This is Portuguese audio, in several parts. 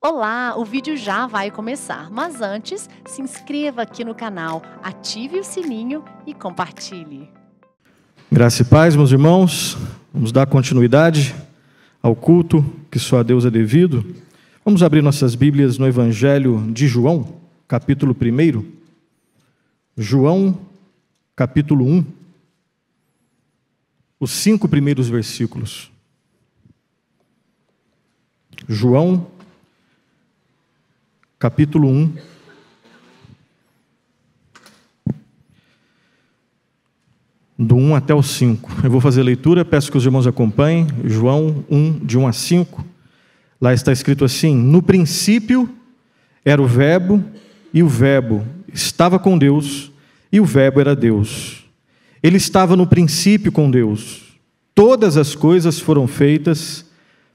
Olá, o vídeo já vai começar, mas antes, se inscreva aqui no canal, ative o sininho e compartilhe. Graça e paz, meus irmãos. Vamos dar continuidade ao culto que só a Deus é devido. Vamos abrir nossas Bíblias no Evangelho de João, capítulo 1. João, capítulo 1. Os 5 primeiros versículos. João, capítulo 1. Do 1 até o 5. Eu vou fazer a leitura, peço que os irmãos acompanhem. João 1, de 1 a 5. Lá está escrito assim: No princípio era o Verbo, e o Verbo estava com Deus, e o Verbo era Deus. Ele estava no princípio com Deus. Todas as coisas foram feitas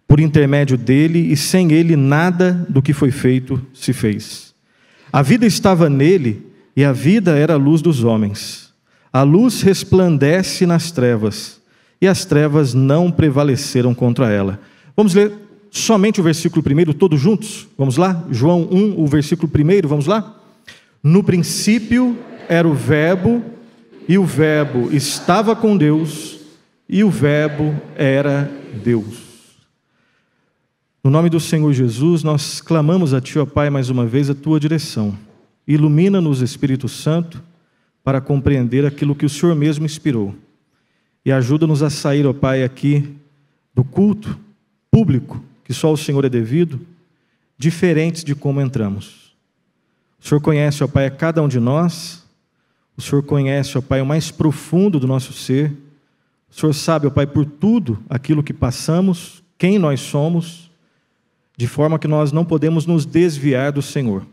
por intermédio dele, e sem ele nada do que foi feito se fez. A vida estava nele, e a vida era a luz dos homens. A luz resplandece nas trevas, e as trevas não prevaleceram contra ela. Vamos ler somente o versículo 1, todos juntos? Vamos lá? João 1, o versículo 1, vamos lá? No princípio era o Verbo, e o Verbo estava com Deus, e o Verbo era Deus. No nome do Senhor Jesus, nós clamamos a Ti, ó Pai, mais uma vez a Tua direção. Ilumina-nos, Espírito Santo, para compreender aquilo que o Senhor mesmo inspirou. E ajuda-nos a sair, ó Pai, aqui do culto público, que só o Senhor é devido, diferentes de como entramos. O Senhor conhece, ó Pai, a cada um de nós. O Senhor conhece, ó Pai, o mais profundo do nosso ser. O Senhor sabe, ó Pai, por tudo aquilo que passamos, quem nós somos, de forma que nós não podemos nos desviar do Senhor.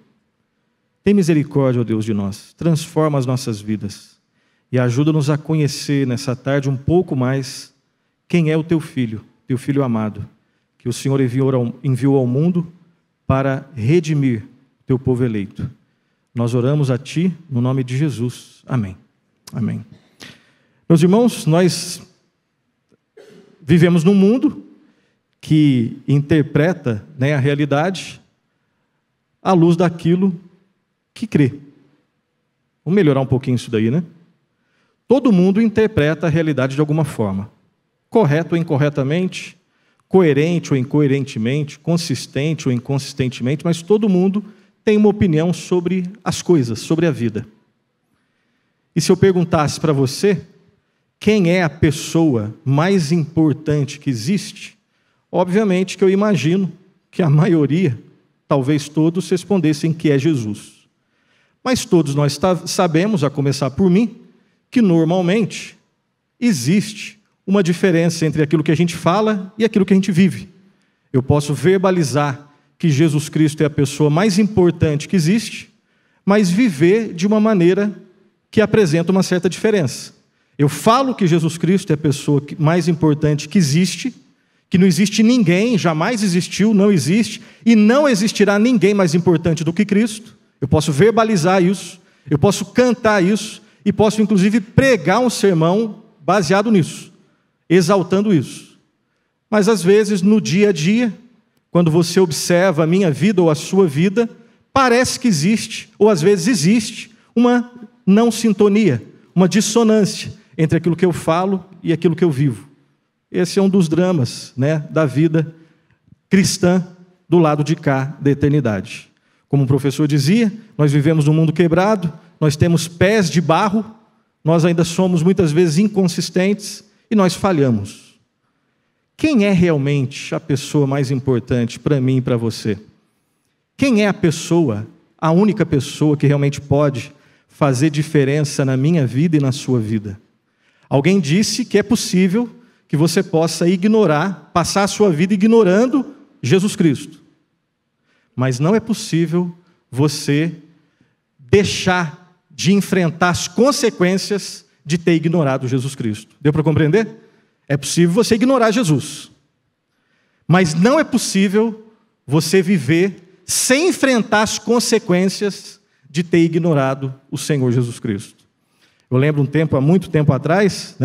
Tem misericórdia, ó Deus, de nós. Transforma as nossas vidas e ajuda-nos a conhecer nessa tarde um pouco mais quem é o Teu Filho amado, que o Senhor enviou ao mundo para redimir Teu povo eleito. Nós oramos a Ti no nome de Jesus. Amém. Amém. Meus irmãos, nós vivemos num mundo que interpreta, a realidade à luz daquilo que crê. Vamos melhorar um pouquinho isso daí, né? Todo mundo interpreta a realidade de alguma forma. Correto ou incorretamente, coerente ou incoerentemente, consistente ou inconsistentemente, mas todo mundo tem uma opinião sobre as coisas, sobre a vida. E se eu perguntasse para você, quem é a pessoa mais importante que existe? Obviamente que eu imagino que a maioria, talvez todos, respondessem que é Jesus. Mas todos nós sabemos, a começar por mim, que normalmente existe uma diferença entre aquilo que a gente fala e aquilo que a gente vive. Eu posso verbalizar que Jesus Cristo é a pessoa mais importante que existe, mas viver de uma maneira que apresenta uma certa diferença. Eu falo que Jesus Cristo é a pessoa mais importante que existe, que não existe ninguém, jamais existiu, não existe, e não existirá ninguém mais importante do que Cristo. Eu posso verbalizar isso, eu posso cantar isso, e posso inclusive pregar um sermão baseado nisso, exaltando isso. Mas às vezes, no dia a dia, quando você observa a minha vida ou a sua vida, parece que existe, ou às vezes existe, uma não sintonia, uma dissonância entre aquilo que eu falo e aquilo que eu vivo. Esse é um dos dramas, da vida cristã do lado de cá da eternidade. Como o professor dizia, nós vivemos num mundo quebrado, nós temos pés de barro, nós ainda somos muitas vezes inconsistentes e nós falhamos. Quem é realmente a pessoa mais importante para mim e para você? Quem é a única pessoa que realmente pode fazer diferença na minha vida e na sua vida? Alguém disse que é possível que você possa passar a sua vida ignorando Jesus Cristo. Mas não é possível você deixar de enfrentar as consequências de ter ignorado Jesus Cristo. Deu para compreender? É possível você ignorar Jesus. Mas não é possível você viver sem enfrentar as consequências de ter ignorado o Senhor Jesus Cristo. Eu lembro há muito tempo atrás,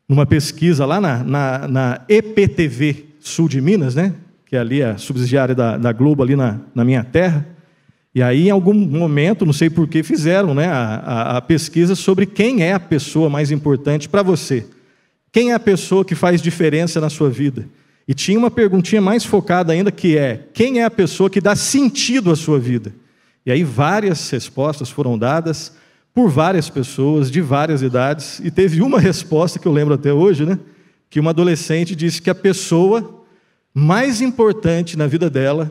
numa pesquisa lá na EPTV Sul de Minas, que é ali a subsidiária da Globo, ali na minha terra. E aí, em algum momento, não sei por que, fizeram, né, a pesquisa sobre quem é a pessoa mais importante para você. Quem é a pessoa que faz diferença na sua vida? E tinha uma perguntinha mais focada ainda, que é: quem é a pessoa que dá sentido à sua vida? E aí várias respostas foram dadas por várias pessoas, de várias idades, e teve uma resposta que eu lembro até hoje, né, que uma adolescente disse que a pessoa mais importante na vida dela,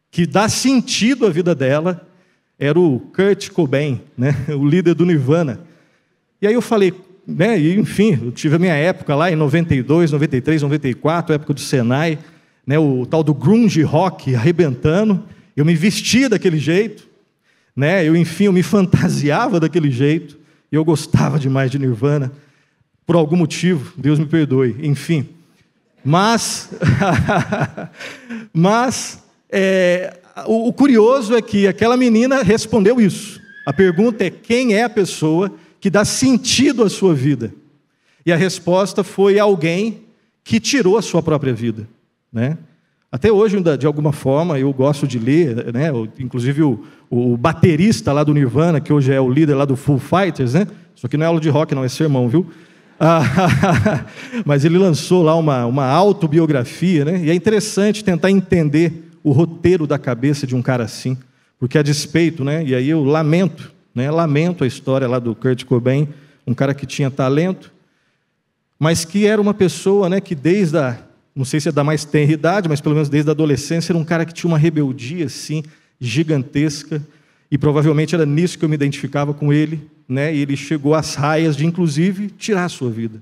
que dá sentido à vida dela, era o Kurt Cobain, né, o líder do Nirvana. E aí eu falei, né, e, enfim, eu tive a minha época lá em 92, 93, 94, época do Senai, né, o tal do grunge rock arrebentando. Eu me vestia daquele jeito, né, eu me fantasiava daquele jeito, e eu gostava demais de Nirvana, por algum motivo, Deus me perdoe, enfim. Mas o curioso é que aquela menina respondeu isso. A pergunta é: quem é a pessoa que dá sentido à sua vida? E a resposta foi alguém que tirou a sua própria vida, né? Até hoje, de alguma forma, eu gosto de ler, né? Inclusive o baterista lá do Nirvana, que hoje é o líder lá do Foo Fighters, né? Isso aqui não é aula de rock, não, é sermão, viu? Mas ele lançou lá uma autobiografia, né? E é interessante tentar entender o roteiro da cabeça de um cara assim, porque a despeito, né? E aí eu lamento, né? Lamento a história lá do Kurt Cobain, um cara que tinha talento, mas que era uma pessoa, né, que desde não sei se é da mais tenra idade, mas pelo menos desde a adolescência, era um cara que tinha uma rebeldia assim gigantesca, e provavelmente era nisso que eu me identificava com ele, né? E ele chegou às raias de, inclusive, tirar a sua vida.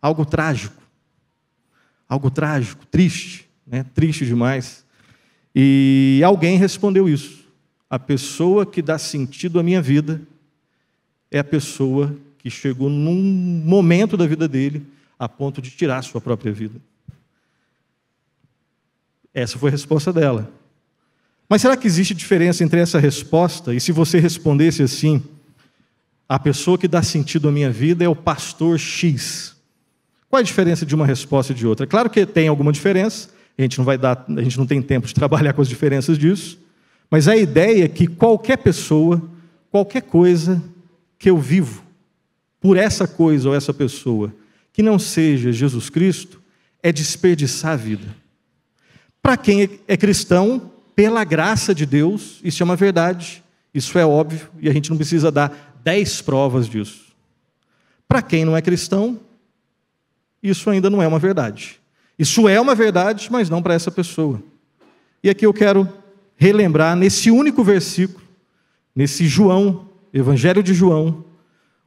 Algo trágico, triste, né? Triste demais. E alguém respondeu isso: a pessoa que dá sentido à minha vida é a pessoa que chegou num momento da vida dele a ponto de tirar a sua própria vida. Essa foi a resposta dela. Mas será que existe diferença entre essa resposta e se você respondesse assim: a pessoa que dá sentido à minha vida é o pastor X? Qual é a diferença de uma resposta e de outra? É claro que tem alguma diferença, a gente não tem tempo de trabalhar com as diferenças disso, mas a ideia é que qualquer pessoa, qualquer coisa que eu vivo por essa coisa ou essa pessoa, que não seja Jesus Cristo, é desperdiçar a vida. Para quem é cristão, pela graça de Deus, isso é uma verdade, isso é óbvio, e a gente não precisa dar 10 provas disso. Para quem não é cristão, isso ainda não é uma verdade. Isso é uma verdade, mas não para essa pessoa. E aqui eu quero relembrar, nesse único versículo, nesse João, Evangelho de João,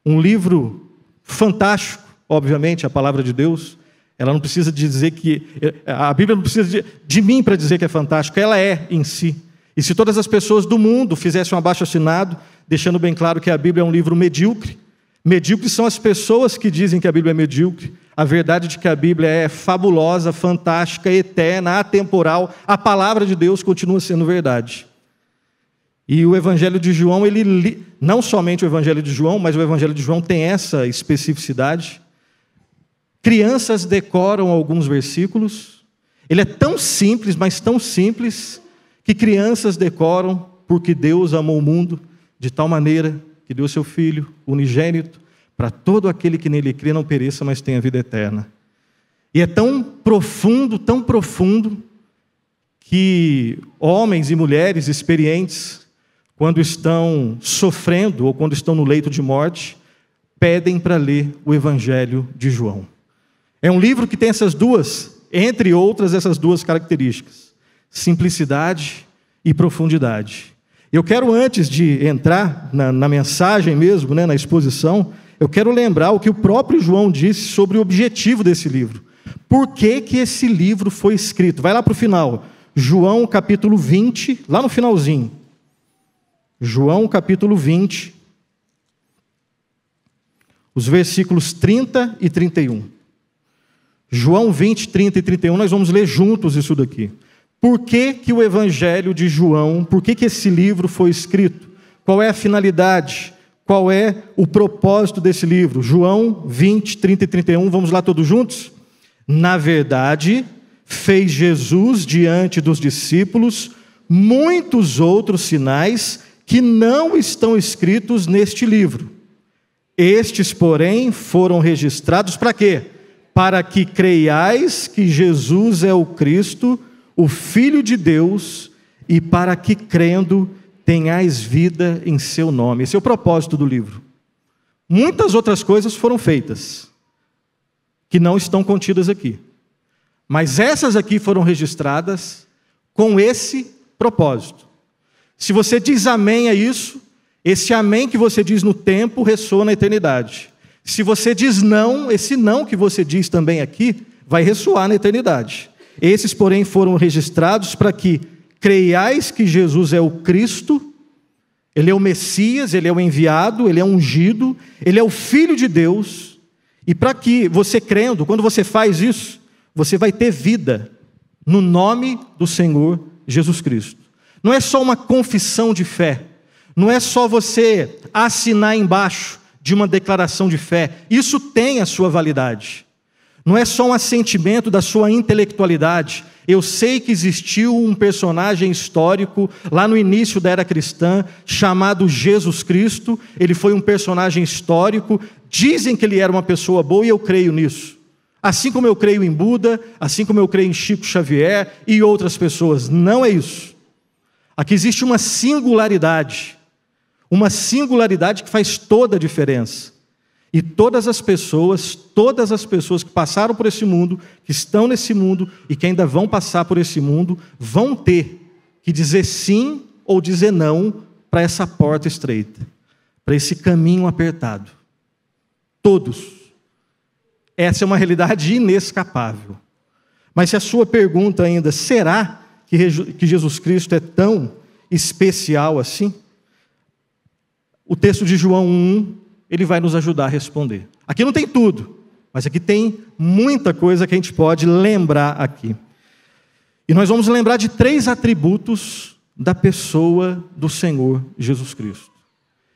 um livro fantástico, obviamente, a palavra de Deus. Ela não precisa dizer que... A Bíblia não precisa de mim para dizer que é fantástico, ela é em si. E se todas as pessoas do mundo fizessem um abaixo-assinado, deixando bem claro que a Bíblia é um livro medíocre, medíocres são as pessoas que dizem que a Bíblia é medíocre. A verdade de que a Bíblia é fabulosa, fantástica, eterna, atemporal, a palavra de Deus continua sendo verdade. E o Evangelho de João, não somente o Evangelho de João, mas o Evangelho de João tem essa especificidade. Crianças decoram alguns versículos. Ele é tão simples, mas tão simples, que crianças decoram, porque Deus amou o mundo de tal maneira que deu seu Filho unigênito, para todo aquele que nele crê não pereça, mas tenha vida eterna. E é tão profundo, que homens e mulheres experientes, quando estão sofrendo ou quando estão no leito de morte, pedem para ler o Evangelho de João. É um livro que tem essas duas, entre outras, essas duas características: simplicidade e profundidade. Eu quero, antes de entrar na mensagem mesmo, né, na exposição, eu quero lembrar o que o próprio João disse sobre o objetivo desse livro. Por que que esse livro foi escrito? Vai lá para o final, João capítulo 20, lá no finalzinho. João capítulo 20, os versículos 30 e 31. João 20, 30 e 31, nós vamos ler juntos isso daqui. Por que que o Evangelho de João, por que que esse livro foi escrito? Qual é a finalidade? Qual é o propósito desse livro? João 20, 30 e 31, vamos lá todos juntos? Na verdade, fez Jesus diante dos discípulos muitos outros sinais que não estão escritos neste livro. Estes, porém, foram registrados para quê? Para que creiais que Jesus é o Cristo, o Filho de Deus, e para que, crendo, tenhais vida em seu nome. Esse é o propósito do livro. Muitas outras coisas foram feitas, que não estão contidas aqui. Mas essas aqui foram registradas com esse propósito. Se você diz amém a isso, esse amém que você diz no tempo ressoa na eternidade. Se você diz não, esse não que você diz também aqui vai ressoar na eternidade. Esses, porém, foram registrados para que creiais que Jesus é o Cristo, Ele é o Messias, Ele é o enviado, Ele é o ungido, Ele é o Filho de Deus, e para que você crendo, quando você faz isso, você vai ter vida no nome do Senhor Jesus Cristo. Não é só uma confissão de fé, não é só você assinar embaixo de uma declaração de fé, isso tem a sua validade. Não é só um assentimento da sua intelectualidade. Eu sei que existiu um personagem histórico lá no início da era cristã, chamado Jesus Cristo. Ele foi um personagem histórico. Dizem que ele era uma pessoa boa e eu creio nisso. Assim como eu creio em Buda, assim como eu creio em Chico Xavier e outras pessoas. Não é isso. Aqui existe uma singularidade que faz toda a diferença. E todas as pessoas que passaram por esse mundo, que estão nesse mundo e que ainda vão passar por esse mundo, vão ter que dizer sim ou dizer não para essa porta estreita, para esse caminho apertado. Todos. Essa é uma realidade inescapável. Mas se a sua pergunta ainda, será que Jesus Cristo é tão especial assim? O texto de João 1, ele vai nos ajudar a responder. Aqui não tem tudo, mas aqui tem muita coisa que a gente pode lembrar aqui. E nós vamos lembrar de 3 atributos da pessoa do Senhor Jesus Cristo.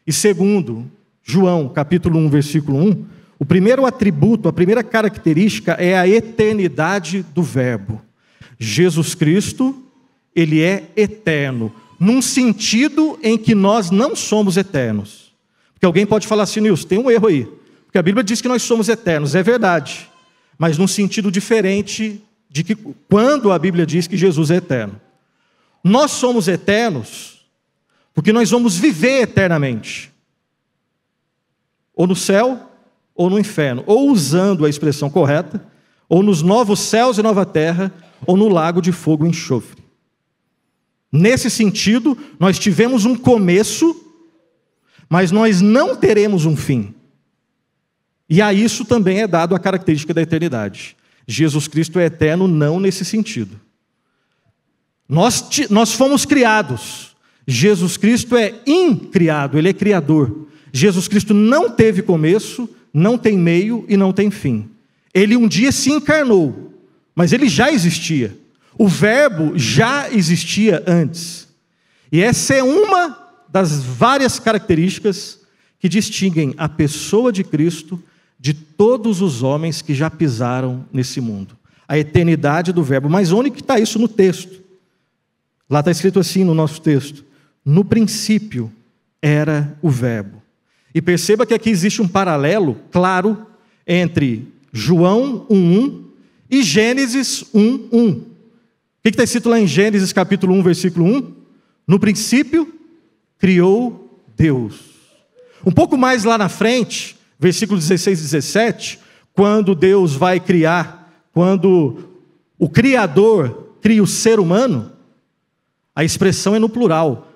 E segundo João, capítulo 1, versículo 1, o primeiro atributo, a primeira característica é a eternidade do Verbo. Jesus Cristo, ele é eterno, num sentido em que nós não somos eternos. Porque alguém pode falar assim, Nilson, tem um erro aí. Porque a Bíblia diz que nós somos eternos, é verdade. Mas num sentido diferente de que quando a Bíblia diz que Jesus é eterno. Nós somos eternos porque nós vamos viver eternamente. Ou no céu, ou no inferno. Ou usando a expressão correta, ou nos novos céus e nova terra, ou no lago de fogo e enxofre. Nesse sentido, nós tivemos um começo, mas nós não teremos um fim. E a isso também é dado a característica da eternidade. Jesus Cristo é eterno não nesse sentido. Nós fomos criados. Jesus Cristo é incriado, Ele é criador. Jesus Cristo não teve começo, não tem meio e não tem fim. Ele um dia se encarnou, mas Ele já existia. O Verbo já existia antes. E essa é uma das várias características que distinguem a pessoa de Cristo de todos os homens que já pisaram nesse mundo. A eternidade do Verbo. Mas onde que está isso no texto? Lá está escrito assim no nosso texto. No princípio era o Verbo. E perceba que aqui existe um paralelo claro entre João 1:1 e Gênesis 1:1. O que está escrito lá em Gênesis capítulo 1, versículo 1? No princípio criou Deus. Um pouco mais lá na frente, versículo 16 e 17, quando Deus vai criar, quando o Criador cria o ser humano, a expressão é no plural.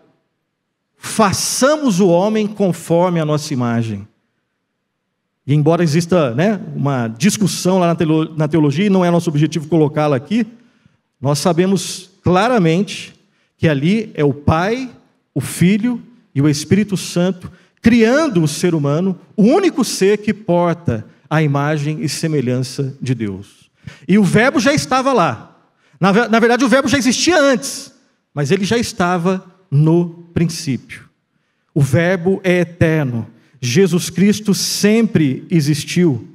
Façamos o homem conforme a nossa imagem. E embora exista uma discussão lá na teologia, e não é nosso objetivo colocá-la aqui, nós sabemos claramente que ali é o Pai, o Filho e o Espírito Santo criando o ser humano, o único ser que porta a imagem e semelhança de Deus. E o Verbo já estava lá. Na verdade, o Verbo já existia antes, mas ele já estava no princípio. O Verbo é eterno. Jesus Cristo sempre existiu.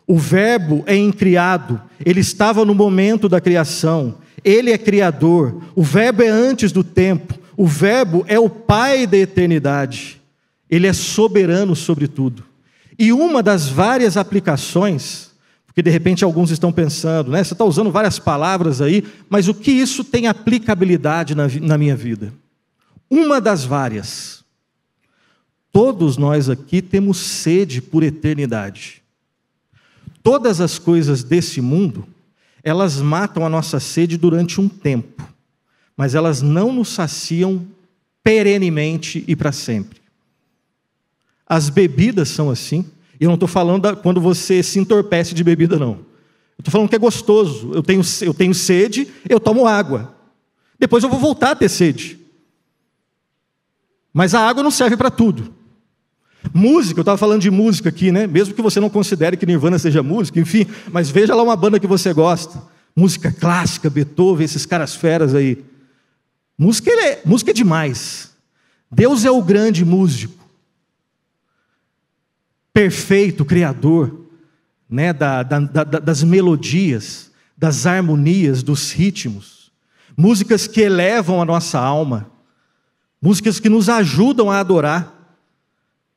O Verbo é incriado, ele estava no momento da criação, ele é criador, o Verbo é antes do tempo, o Verbo é o Pai da eternidade, ele é soberano sobre tudo. E uma das várias aplicações, porque de repente alguns estão pensando, né, você está usando várias palavras aí, mas o que isso tem aplicabilidade na minha vida? Uma das várias. Todos nós aqui temos sede por eternidade. Todas as coisas desse mundo, elas matam a nossa sede durante um tempo, mas elas não nos saciam perenemente e para sempre. As bebidas são assim, e eu não estou falando quando você se entorpece de bebida, não. Eu estou falando que é gostoso, eu tenho sede, eu tomo água. Depois eu vou voltar a ter sede. Mas a água não serve para tudo. Música, eu estava falando de música aqui, né? Mesmo que você não considere que Nirvana seja música, enfim, mas veja lá uma banda que você gosta. Música clássica, Beethoven, esses caras feras aí. Música é demais. Deus é o grande músico. Perfeito, criador, né? Das melodias, das harmonias, dos ritmos. Músicas que elevam a nossa alma. Músicas que nos ajudam a adorar.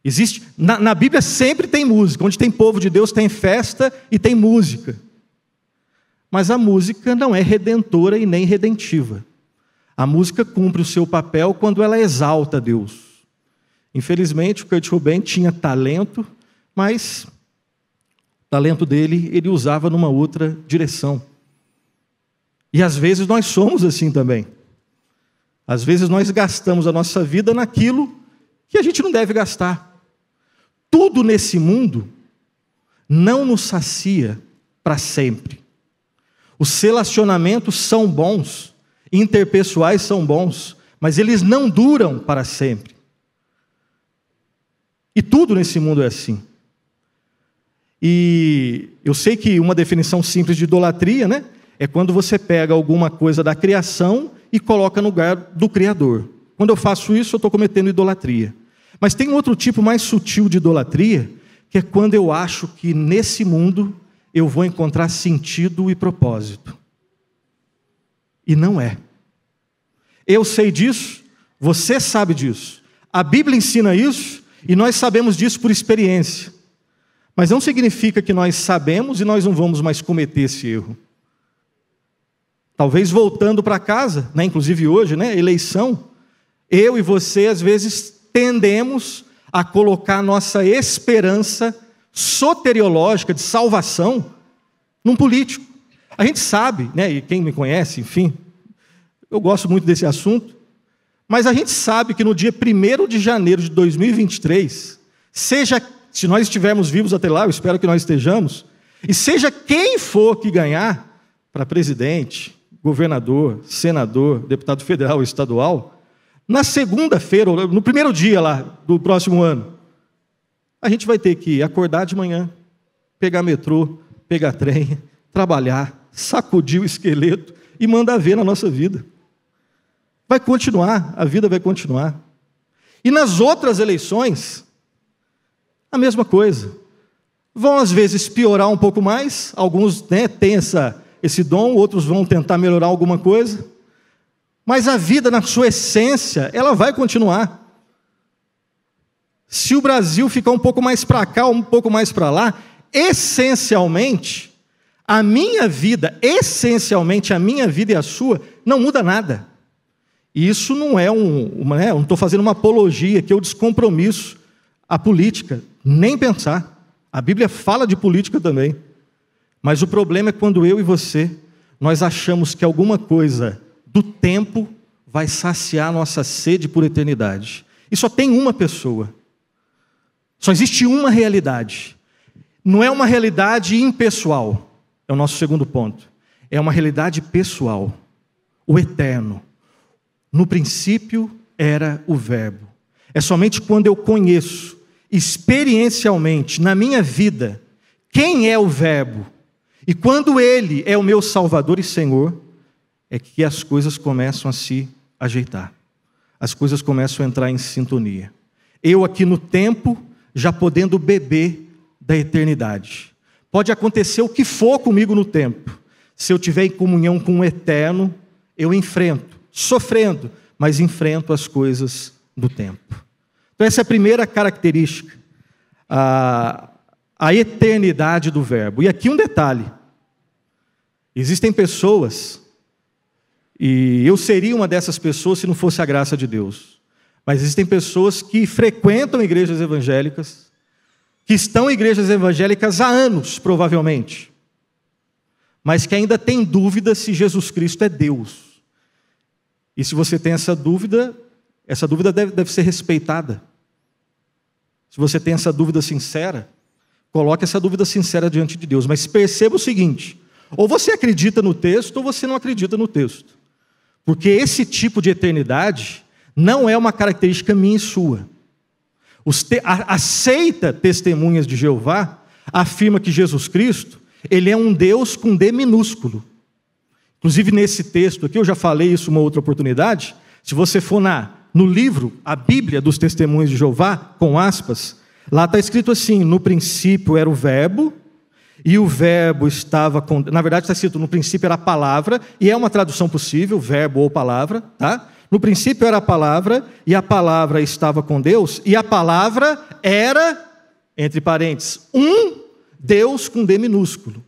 Existe, na Bíblia sempre tem música, onde tem povo de Deus tem festa e tem música. Mas a música não é redentora e nem redentiva. A música cumpre o seu papel quando ela exalta a Deus. Infelizmente, o Kurt Cobain tinha talento, mas o talento dele ele usava numa outra direção. E às vezes nós somos assim também. Às vezes nós gastamos a nossa vida naquilo que a gente não deve gastar. Tudo nesse mundo não nos sacia para sempre. Os relacionamentos são bons, interpessoais são bons, mas eles não duram para sempre. E tudo nesse mundo é assim. E eu sei que uma definição simples de idolatria, né, é quando você pega alguma coisa da criação e coloca no lugar do Criador. Quando eu faço isso, eu estou cometendo idolatria. Mas tem um outro tipo mais sutil de idolatria, que é quando eu acho que nesse mundo eu vou encontrar sentido e propósito. E não é. Eu sei disso, você sabe disso. A Bíblia ensina isso e nós sabemos disso por experiência. Mas não significa que nós sabemos e nós não vamos mais cometer esse erro. Talvez voltando para casa, né, inclusive hoje, né, eleição, eu e você às vezes tendemos a colocar nossa esperança soteriológica de salvação num político. A gente sabe, né, e quem me conhece, enfim, eu gosto muito desse assunto, mas a gente sabe que no dia 1º de janeiro de 2023, se nós estivermos vivos até lá, eu espero que nós estejamos, e seja quem for que ganhar para presidente, governador, senador, deputado federal ou estadual, na segunda-feira, no primeiro dia lá do próximo ano, a gente vai ter que acordar de manhã, pegar metrô, pegar trem, trabalhar, sacudir o esqueleto e mandar ver na nossa vida. Vai continuar, a vida vai continuar. E nas outras eleições, a mesma coisa. Vão às vezes piorar um pouco mais, alguns, né, têm esse dom, outros vão tentar melhorar alguma coisa. Mas a vida, na sua essência, ela vai continuar. Se o Brasil ficar um pouco mais para cá, um pouco mais para lá, essencialmente, a minha vida e a sua, não muda nada. E isso não é não estou fazendo uma apologia, que eu descompromisso a política, nem pensar. A Bíblia fala de política também. Mas o problema é quando eu e você, nós achamos que alguma coisa do tempo vai saciar nossa sede por eternidade. E só tem uma pessoa. Só existe uma realidade. Não é uma realidade impessoal. É o nosso segundo ponto. É uma realidade pessoal. O eterno. No princípio era o Verbo. É somente quando eu conheço, experiencialmente, na minha vida, quem é o Verbo, e quando Ele é o meu Salvador e Senhor, é que as coisas começam a se ajeitar. As coisas começam a entrar em sintonia. Eu aqui no tempo, já podendo beber da eternidade. Pode acontecer o que for comigo no tempo. Se eu tiver em comunhão com o Eterno, eu enfrento, sofrendo, mas enfrento as coisas do tempo. Então essa é a primeira característica, a eternidade do Verbo. E aqui um detalhe. Existem pessoas, e eu seria uma dessas pessoas se não fosse a graça de Deus, mas existem pessoas que frequentam igrejas evangélicas, que estão em igrejas evangélicas há anos, provavelmente, mas que ainda têm dúvida se Jesus Cristo é Deus. E se você tem essa dúvida deve ser respeitada. Se você tem essa dúvida sincera, coloque essa dúvida sincera diante de Deus. Mas perceba o seguinte, ou você acredita no texto, ou você não acredita no texto. Porque esse tipo de eternidade não é uma característica minha e sua. A seita Testemunhas de Jeová afirma que Jesus Cristo, ele é um Deus com D minúsculo. Inclusive nesse texto aqui, eu já falei isso uma outra oportunidade, se você for no livro, a Bíblia dos Testemunhos de Jeová, com aspas, lá está escrito assim, no princípio era o Verbo, e o Verbo estava com... Na verdade está escrito, no princípio era a palavra, e é uma tradução possível, verbo ou palavra, tá? No princípio era a palavra, e a palavra estava com Deus, e a palavra era, entre parênteses, um Deus com D minúsculo.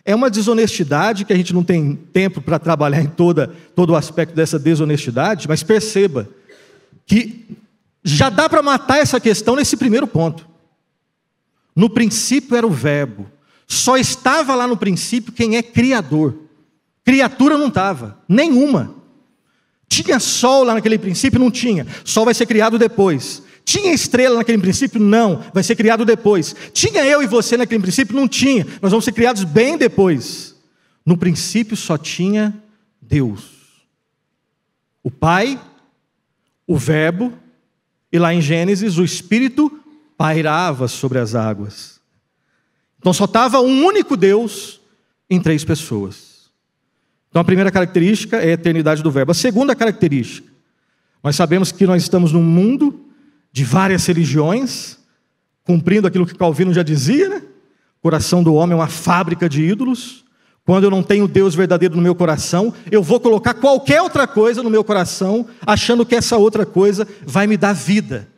É uma desonestidade que a gente não tem tempo para trabalhar em todo o aspecto dessa desonestidade, mas perceba que já dá para matar essa questão nesse primeiro ponto. No princípio era o Verbo. Só estava lá no princípio quem é Criador. Criatura não estava, nenhuma. Tinha sol lá naquele princípio? Não tinha. Sol vai ser criado depois. Tinha estrela naquele princípio? Não, vai ser criado depois. Tinha eu e você naquele princípio? Não tinha. Nós vamos ser criados bem depois. No princípio só tinha Deus. O Pai, o Verbo, e lá em Gênesis o Espírito pairava sobre as águas. Então só estava um único Deus em 3 pessoas. Então a primeira característica é a eternidade do Verbo. A segunda característica, nós sabemos que nós estamos num mundo de várias religiões, cumprindo aquilo que Calvino já dizia, né? O coração do homem é uma fábrica de ídolos. Quando eu não tenho Deus verdadeiro no meu coração, eu vou colocar qualquer outra coisa no meu coração, achando que essa outra coisa vai me dar vida.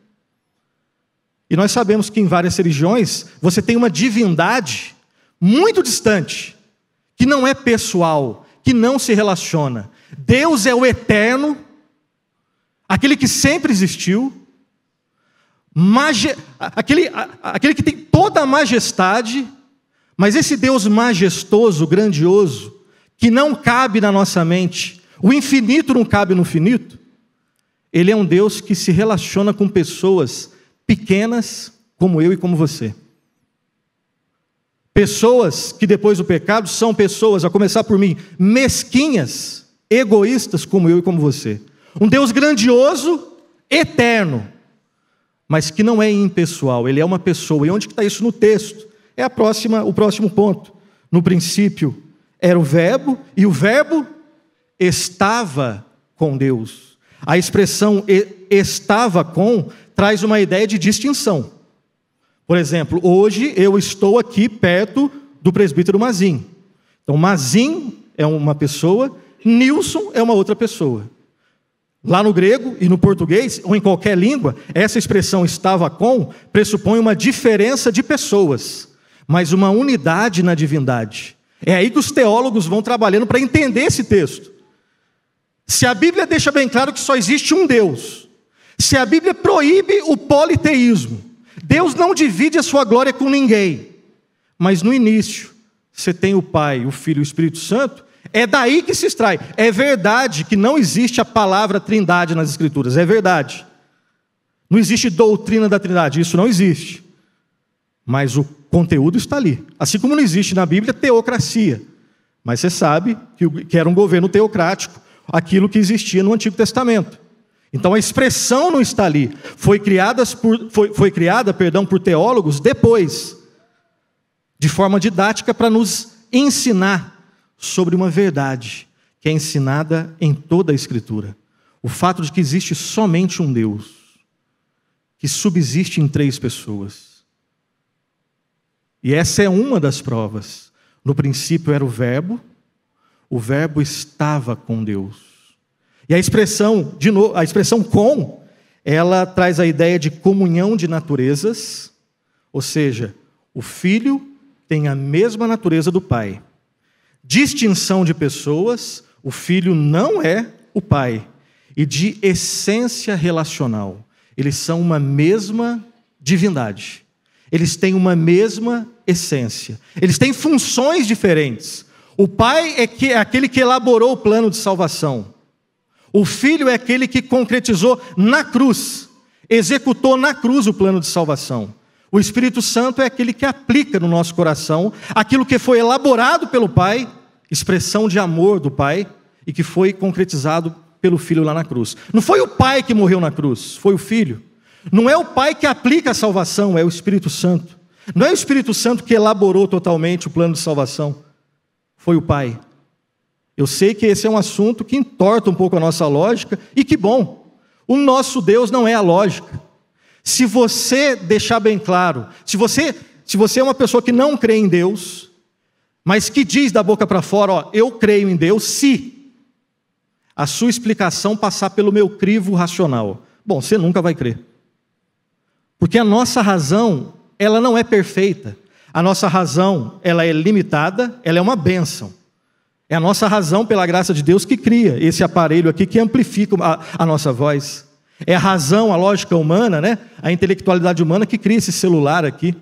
E nós sabemos que em várias religiões, você tem uma divindade muito distante, que não é pessoal, que não se relaciona. Deus é o eterno, aquele que sempre existiu, aquele que tem toda a majestade, mas esse Deus majestoso, grandioso, que não cabe na nossa mente, o infinito não cabe no finito, ele é um Deus que se relaciona com pessoas pequenas como eu e como você. Pessoas que depois do pecado são pessoas, a começar por mim, mesquinhas, egoístas como eu e como você. Um Deus grandioso, eterno, mas que não é impessoal, ele é uma pessoa. E onde que está isso no texto? É o próximo ponto. No princípio era o Verbo, e o Verbo estava com Deus. A expressão estava com traz uma ideia de distinção. Por exemplo, hoje eu estou aqui perto do presbítero Mazin. Então Mazin é uma pessoa, Nilson é uma outra pessoa. Lá no grego e no português, ou em qualquer língua, essa expressão estava com pressupõe uma diferença de pessoas, mas uma unidade na divindade. É aí que os teólogos vão trabalhando para entender esse texto. Se a Bíblia deixa bem claro que só existe um Deus, se a Bíblia proíbe o politeísmo, Deus não divide a sua glória com ninguém, mas no início você tem o Pai, o Filho e o Espírito Santo, é daí que se extrai. É verdade que não existe a palavra trindade nas Escrituras, é verdade. Não existe doutrina da trindade, isso não existe. Mas o conteúdo está ali. Assim como não existe na Bíblia teocracia. Mas você sabe que era um governo teocrático, aquilo que existia no Antigo Testamento. Então a expressão não está ali. Foi criada por teólogos depois, de forma didática, para nos ensinar sobre uma verdade que é ensinada em toda a Escritura. O fato de que existe somente um Deus, que subsiste em 3 pessoas. E essa é uma das provas. No princípio era o Verbo estava com Deus. E a expressão, de novo, a expressão com, ela traz a ideia de comunhão de naturezas, ou seja, o Filho tem a mesma natureza do Pai. Distinção de pessoas, o Filho não é o Pai. E de essência relacional, eles são uma mesma divindade. Eles têm uma mesma essência. Eles têm funções diferentes. O Pai é aquele que elaborou o plano de salvação. O Filho é aquele que concretizou na cruz, executou na cruz o plano de salvação. O Espírito Santo é aquele que aplica no nosso coração aquilo que foi elaborado pelo Pai, expressão de amor do Pai, e que foi concretizado pelo Filho lá na cruz. Não foi o Pai que morreu na cruz, foi o Filho. Não é o Pai que aplica a salvação, é o Espírito Santo. Não é o Espírito Santo que elaborou totalmente o plano de salvação, foi o Pai. Eu sei que esse é um assunto que entorta um pouco a nossa lógica, e que bom, o nosso Deus não é a lógica. Se você deixar bem claro, se você é uma pessoa que não crê em Deus, mas que diz da boca para fora, ó, eu creio em Deus, se a sua explicação passar pelo meu crivo racional, bom, você nunca vai crer. Porque a nossa razão, ela não é perfeita. A nossa razão, ela é limitada, ela é uma bênção. É a nossa razão, pela graça de Deus, que cria esse aparelho aqui, que amplifica a nossa voz. É a razão, a lógica humana, né? A intelectualidade humana que cria esse celular aqui.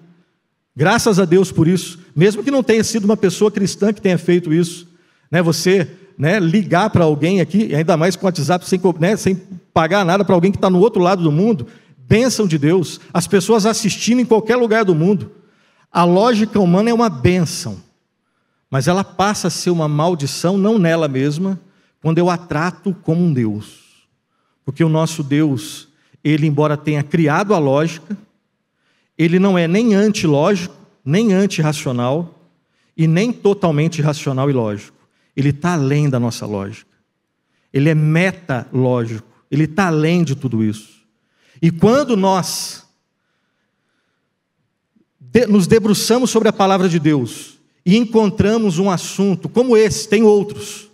Graças a Deus por isso. Mesmo que não tenha sido uma pessoa cristã que tenha feito isso. Né? Você ligar para alguém aqui, ainda mais com o WhatsApp, sem pagar nada para alguém que está no outro lado do mundo. Bênção de Deus. As pessoas assistindo em qualquer lugar do mundo. A lógica humana é uma bênção. Mas ela passa a ser uma maldição, não nela mesma, quando eu a trato como um Deus. Porque o nosso Deus, ele, embora tenha criado a lógica, ele não é nem antilógico, nem antirracional, e nem totalmente irracional e lógico. Ele está além da nossa lógica. Ele é metalógico, ele está além de tudo isso. E quando nós nos debruçamos sobre a palavra de Deus e encontramos um assunto como esse, tem outros,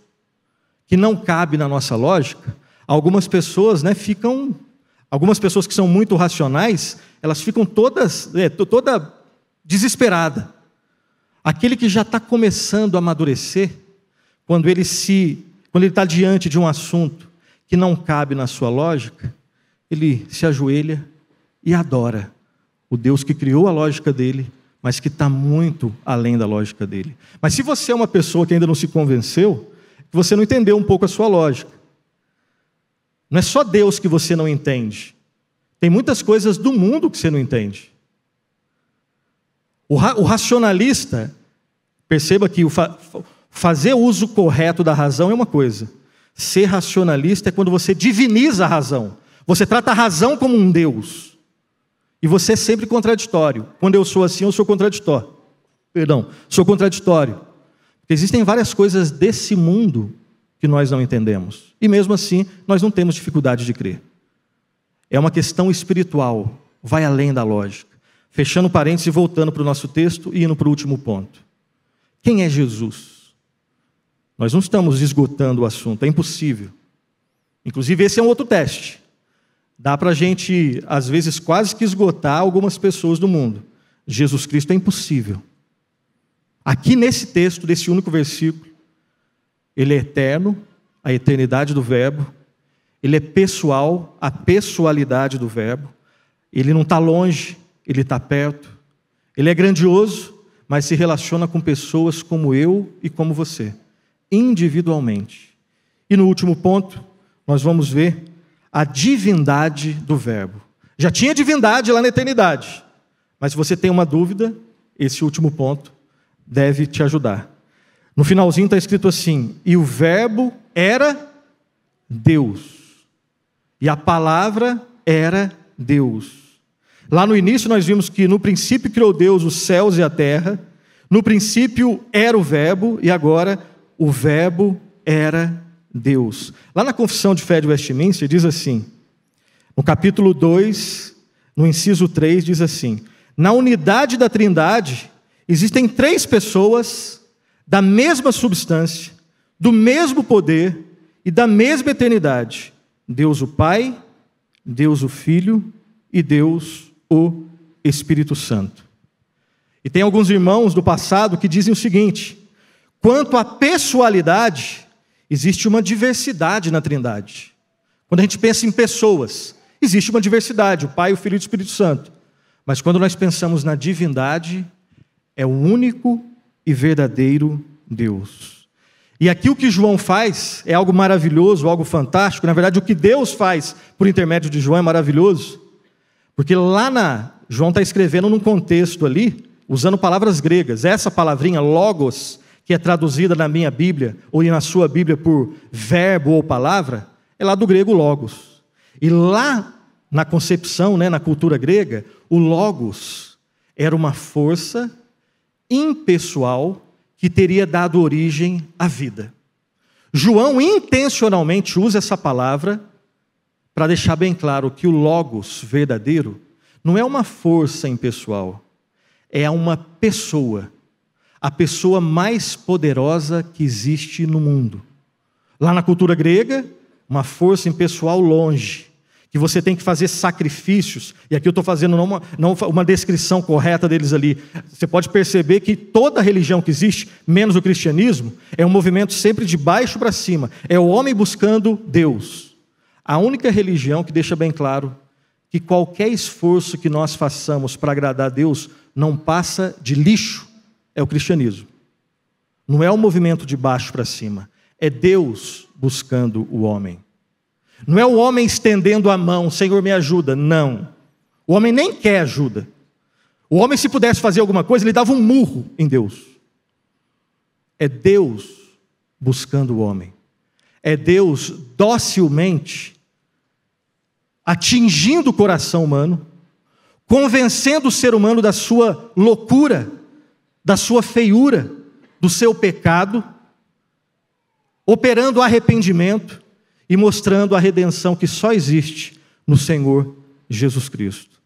que não cabe na nossa lógica, algumas pessoas algumas pessoas que são muito racionais, elas ficam toda desesperada. Aquele que já está começando a amadurecer, quando ele está diante de um assunto que não cabe na sua lógica, ele se ajoelha e adora o Deus que criou a lógica dele, mas que está muito além da lógica dele. Mas se você é uma pessoa que ainda não se convenceu, você não entendeu um pouco a sua lógica. Não é só Deus que você não entende. Tem muitas coisas do mundo que você não entende. O racionalista, perceba que fazer uso correto da razão é uma coisa. Ser racionalista é quando você diviniza a razão. Você trata a razão como um Deus. E você é sempre contraditório. Quando eu sou assim, eu sou contraditório. Sou contraditório. Porque existem várias coisas desse mundo que nós não entendemos. E mesmo assim, nós não temos dificuldade de crer. É uma questão espiritual, vai além da lógica. Fechando parênteses e voltando para o nosso texto e indo para o último ponto. Quem é Jesus? Nós não estamos esgotando o assunto, é impossível. Inclusive, esse é um outro teste. Dá para a gente, às vezes, quase que esgotar algumas pessoas do mundo. Jesus Cristo é impossível. Aqui nesse texto, desse único versículo, ele é eterno, a eternidade do Verbo. Ele é pessoal, a pessoalidade do Verbo. Ele não está longe, ele está perto. Ele é grandioso, mas se relaciona com pessoas como eu e como você, individualmente. E no último ponto, nós vamos ver a divindade do Verbo. Já tinha divindade lá na eternidade, mas se você tem uma dúvida, esse último ponto deve te ajudar. No finalzinho está escrito assim: e o Verbo era Deus, e a palavra era Deus. Lá no início nós vimos que no princípio criou Deus os céus e a terra, no princípio era o Verbo, e agora o Verbo era Deus. Lá na Confissão de Fé de Westminster diz assim, no capítulo 2, no inciso 3, diz assim: na unidade da Trindade Existem 3 pessoas da mesma substância, do mesmo poder e da mesma eternidade: Deus o Pai, Deus o Filho e Deus o Espírito Santo. E tem alguns irmãos do passado que dizem o seguinte: quanto à pessoalidade, existe uma diversidade na Trindade. Quando a gente pensa em pessoas, existe uma diversidade, o Pai, o Filho e o Espírito Santo. Mas quando nós pensamos na divindade, é o único e verdadeiro Deus. E aqui o que João faz é algo maravilhoso, algo fantástico. Na verdade, o que Deus faz por intermédio de João é maravilhoso, porque João está escrevendo num contexto ali, usando palavras gregas. Essa palavrinha, logos, que é traduzida na minha Bíblia, ou na sua Bíblia por verbo ou palavra, é lá do grego logos. E lá, na concepção, na cultura grega, o logos era uma força impessoal que teria dado origem à vida. João intencionalmente usa essa palavra para deixar bem claro que o logos verdadeiro não é uma força impessoal, é uma pessoa, a pessoa mais poderosa que existe no mundo. Lá na cultura grega, uma força impessoal longe, que você tem que fazer sacrifícios, e aqui eu estou fazendo não uma descrição correta deles ali. Você pode perceber que toda religião que existe, menos o cristianismo, é um movimento sempre de baixo para cima, é o homem buscando Deus. A única religião que deixa bem claro que qualquer esforço que nós façamos para agradar a Deus não passa de lixo é o cristianismo. Não é um movimento de baixo para cima, é Deus buscando o homem. Não é o homem estendendo a mão, Senhor me ajuda, não. O homem nem quer ajuda. O homem, se pudesse fazer alguma coisa, ele dava um murro em Deus. É Deus buscando o homem. É Deus docilmente atingindo o coração humano, convencendo o ser humano da sua loucura, da sua feiura, do seu pecado, operando arrependimento e mostrando a redenção que só existe no Senhor Jesus Cristo.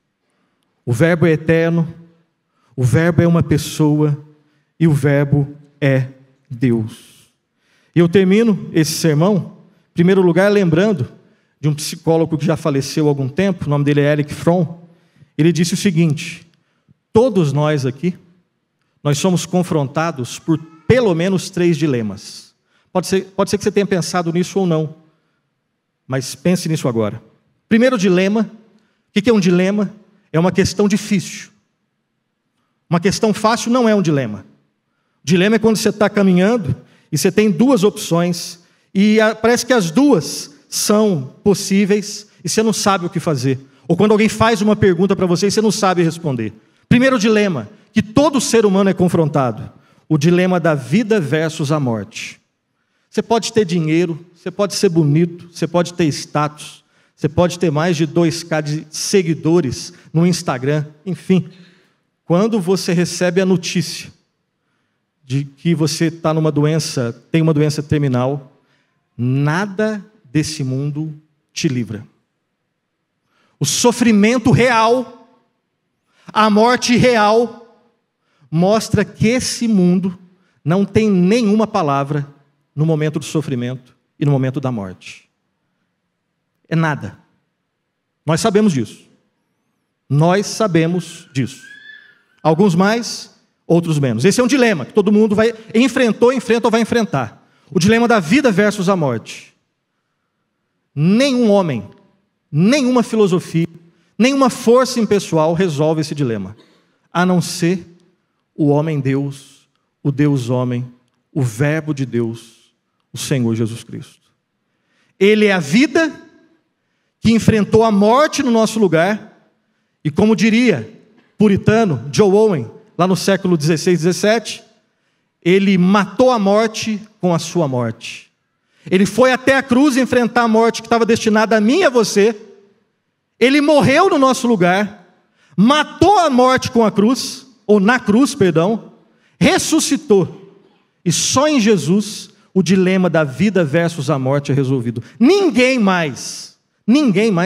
O Verbo é eterno, o Verbo é uma pessoa e o Verbo é Deus. E eu termino esse sermão, em primeiro lugar, lembrando de um psicólogo que já faleceu há algum tempo, o nome dele é Erich Fromm. Ele disse o seguinte: todos nós aqui, nós somos confrontados por pelo menos 3 dilemas. Pode ser que você tenha pensado nisso ou não, mas pense nisso agora. Primeiro dilema, o que é um dilema? É uma questão difícil. Uma questão fácil não é um dilema. Dilema é quando você está caminhando e você tem 2 opções e parece que as 2 são possíveis e você não sabe o que fazer. Ou quando alguém faz uma pergunta para você e você não sabe responder. Primeiro dilema, que todo ser humano é confrontado: o dilema da vida versus a morte. Você pode ter dinheiro, você pode ser bonito, você pode ter status, você pode ter mais de 2.000 de seguidores no Instagram, enfim. Quando você recebe a notícia de que você está tem uma doença terminal, nada desse mundo te livra. O sofrimento real, a morte real, mostra que esse mundo não tem nenhuma palavra no momento do sofrimento e no momento da morte. É nada. Nós sabemos disso. Nós sabemos disso. Alguns mais, outros menos. Esse é um dilema que todo mundo enfrenta ou vai enfrentar. O dilema da vida versus a morte. Nenhum homem, nenhuma filosofia, nenhuma força impessoal resolve esse dilema, a não ser o homem-Deus, o Deus-homem, o Verbo de Deus, o Senhor Jesus Cristo. Ele é a vida que enfrentou a morte no nosso lugar, e como diria puritano Joe Owen, lá no século 16, 17, ele matou a morte com a sua morte. Ele foi até a cruz enfrentar a morte que estava destinada a mim e a você. Ele morreu no nosso lugar, matou a morte com a cruz, ou na cruz, perdão, ressuscitou. E só em Jesus o dilema da vida versus a morte é resolvido. Ninguém mais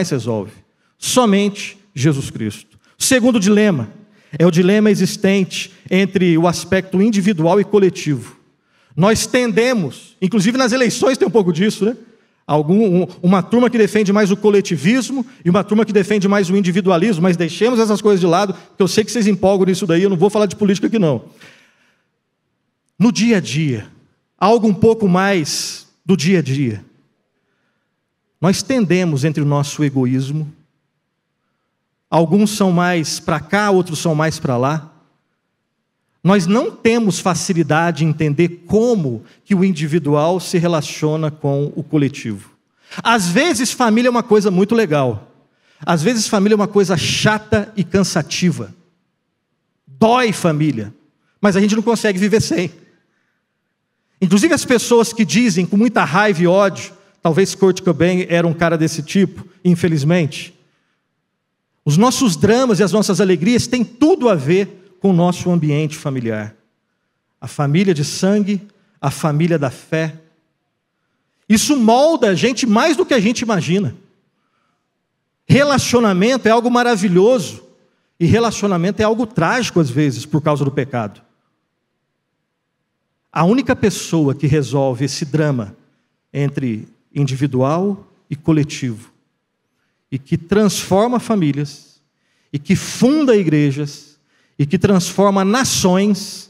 resolve. Somente Jesus Cristo. O segundo dilema É o dilema existente entre o aspecto individual e coletivo. Nós tendemos, inclusive nas eleições tem um pouco disso, né? Uma turma que defende mais o coletivismo e uma turma que defende mais o individualismo, mas deixemos essas coisas de lado, porque eu sei que vocês empolgam nisso daí, eu não vou falar de política aqui não. No dia a dia, algo um pouco mais do dia a dia, nós tendemos entre o nosso egoísmo, alguns são mais para cá, outros são mais para lá. Nós não temos facilidade em entender como que o individual se relaciona com o coletivo. Às vezes família é uma coisa muito legal. Às vezes família é uma coisa chata e cansativa. Dói família, mas a gente não consegue viver sem. Inclusive as pessoas que dizem com muita raiva e ódio, talvez Kurt Cobain era um cara desse tipo, infelizmente. Os nossos dramas e as nossas alegrias têm tudo a ver com o nosso ambiente familiar. A família de sangue, a família da fé. Isso molda a gente mais do que a gente imagina. Relacionamento é algo maravilhoso e relacionamento é algo trágico às vezes por causa do pecado. A única pessoa que resolve esse drama entre individual e coletivo e que transforma famílias e que funda igrejas e que transforma nações,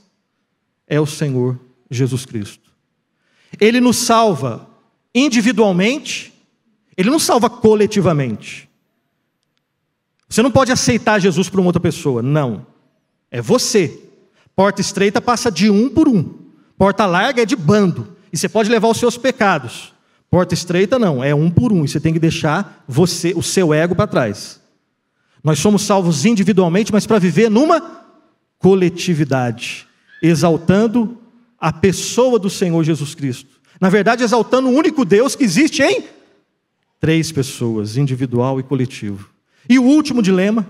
é o Senhor Jesus Cristo. Ele nos salva individualmente, Ele não salva coletivamente. Você não pode aceitar Jesus por uma outra pessoa, não. É você. Porta estreita passa de um por um. Porta larga é de bando. E você pode levar os seus pecados. Porta estreita não, é um por um. E você tem que deixar o seu ego para trás. Nós somos salvos individualmente, mas para viver numa coletividade, exaltando a pessoa do Senhor Jesus Cristo. Na verdade, exaltando o único Deus que existe em 3 pessoas, individual e coletivo. E o último dilema,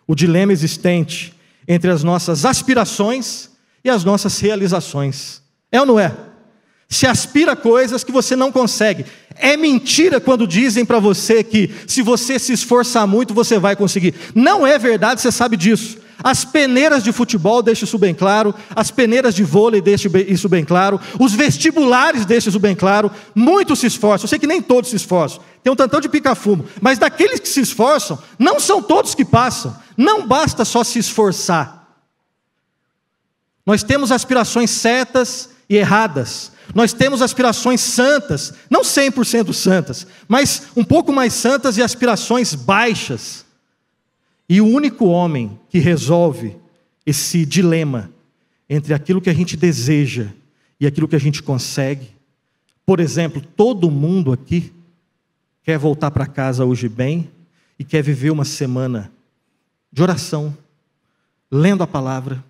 o dilema existente entre as nossas aspirações e as nossas realizações. É ou não é? Se aspira a coisas que você não consegue. É mentira quando dizem para você que se você se esforçar muito, você vai conseguir. Não é verdade, você sabe disso. As peneiras de futebol deixam isso bem claro, as peneiras de vôlei deixam isso bem claro, os vestibulares deixam isso bem claro, muitos se esforçam, eu sei que nem todos se esforçam, tem um tantão de pica-fumo, mas daqueles que se esforçam, não são todos que passam, não basta só se esforçar. Nós temos aspirações certas e erradas, nós temos aspirações santas, não 100% santas, mas um pouco mais santas e aspirações baixas. E o único homem que resolve esse dilema entre aquilo que a gente deseja e aquilo que a gente consegue, por exemplo, todo mundo aqui quer voltar para casa hoje bem e quer viver uma semana de oração, lendo a palavra.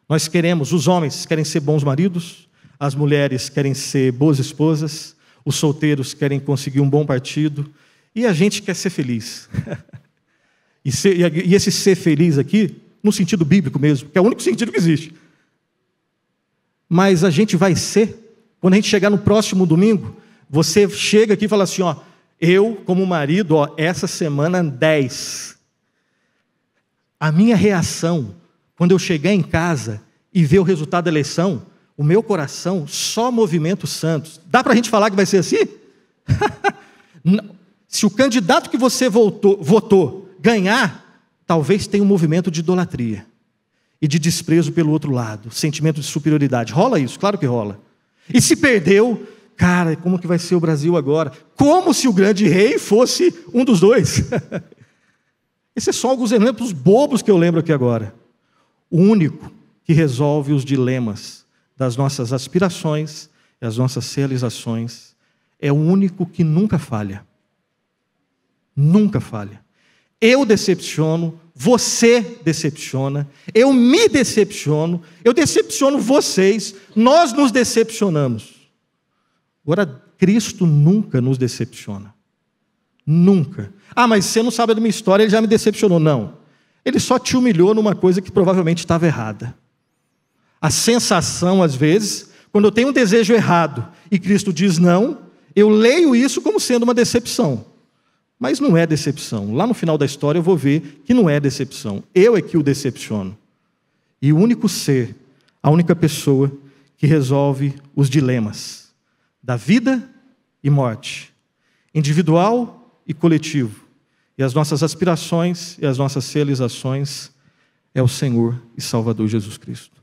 Nós queremos, os homens querem ser bons maridos, as mulheres querem ser boas esposas, os solteiros querem conseguir um bom partido e a gente quer ser feliz. E esse ser feliz aqui, no sentido bíblico mesmo, que é o único sentido que existe. Mas a gente vai ser, quando a gente chegar no próximo domingo, você chega aqui e fala assim, ó, eu como marido, ó, essa semana 10. A minha reação, quando eu chegar em casa e ver o resultado da eleição, o meu coração só movimentos santos. Dá para a gente falar que vai ser assim? Se o candidato que você votou ganhar, talvez tenha um movimento de idolatria e de desprezo pelo outro lado, sentimento de superioridade. Rola isso? Claro que rola. E se perdeu, cara, como que vai ser o Brasil agora? Como se o grande rei fosse um dos dois. Esses são alguns exemplos bobos que eu lembro aqui agora. O único que resolve os dilemas das nossas aspirações e as nossas realizações é o único que nunca falha. Nunca falha. Eu decepciono, você decepciona, eu me decepciono, eu decepciono vocês, nós nos decepcionamos. Agora, Cristo nunca nos decepciona. Nunca. Ah, mas você não sabe da minha história, ele já me decepcionou. Não. Ele só te humilhou numa coisa que provavelmente estava errada. A sensação, às vezes, quando eu tenho um desejo errado e Cristo diz não, eu leio isso como sendo uma decepção. Mas não é decepção. Lá no final da história eu vou ver que não é decepção. Eu é que o decepciono. E o único ser, a única pessoa que resolve os dilemas da vida e morte, individual e coletivo, e as nossas aspirações e as nossas realizações, é o Senhor e Salvador Jesus Cristo.